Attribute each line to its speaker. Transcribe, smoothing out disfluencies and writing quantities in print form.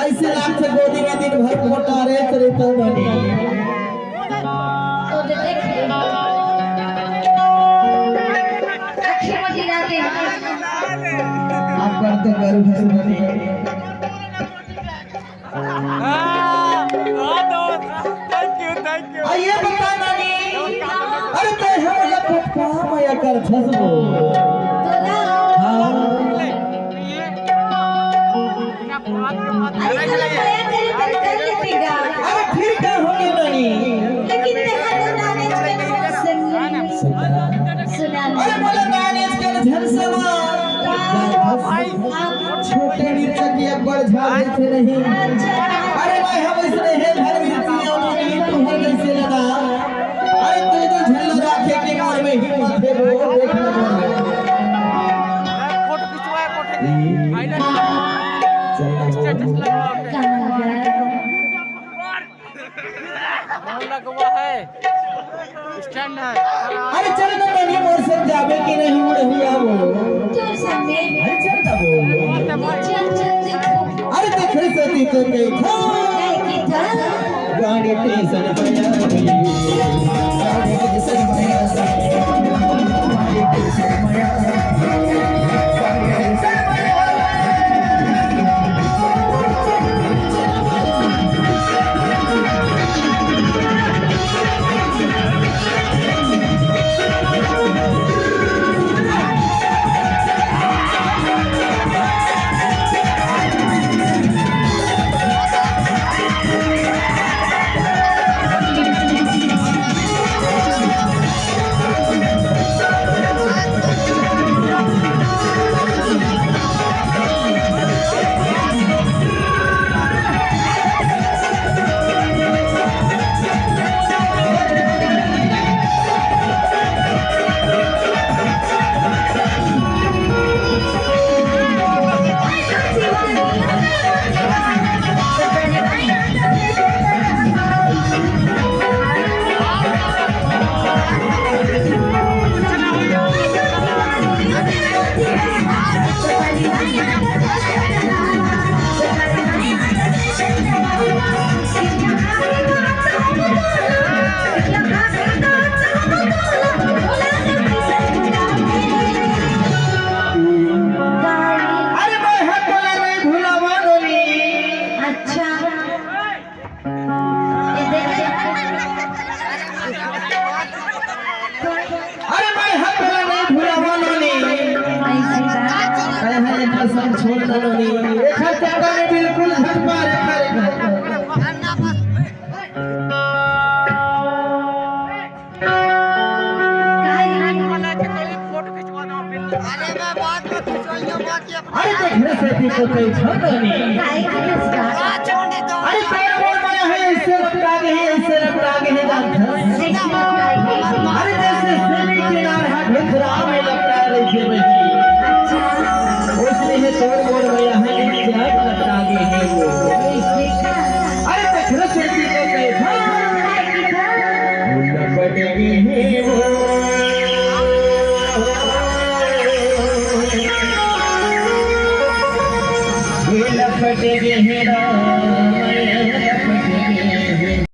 Speaker 1: ऐसे लागते गोदी में दिन भर फोटा रे तेरे तो बनी
Speaker 2: तो देख अच्छी मजी आते हैं
Speaker 1: आप पर तो गर्व है बनी
Speaker 3: थैंक यू
Speaker 1: आइए बता नानी अरे ते हम लपट का माया कर फसबो छोटे मिर्चा की बड़ झाड़ से नहीं अरे भाई हम इसने है घर मिर्चियां नहीं तू हर कैसे लगा अरे तू तो झल्ला राखे के घर में हिम्मत है वो देखना
Speaker 3: फोटो खिंचवाया कोठे की फाइनल स्टेटस लगा है स्टैंड है
Speaker 1: अरे चल ना नहीं मोर से जावे कि नहीं उड़ हुआ वो
Speaker 2: चल सामने
Speaker 1: अरे चल ना वो
Speaker 2: चल देखो
Speaker 1: अरे देख सती तो देखो गाड़ी टेंशन बजा रही गाड़ी टेंशन बजा गाड़ी टेंशन बजा सब छोड़ दो नी रेखा चाटा ने बिल्कुल घर पर रेखा अरे देखने से भी तो कोई छोड़ नी अरे तेरा बोल माया है इससे लपटा गए जानता अरे जैसे सेमी किनारे हाथ भितरा में लपटा रही है वही उसने तोड़ मोड़ गया है क्या लपटा गए हैं वो अरे देखने से भी तो कोई लपट गए हैं वो लपट गए हैं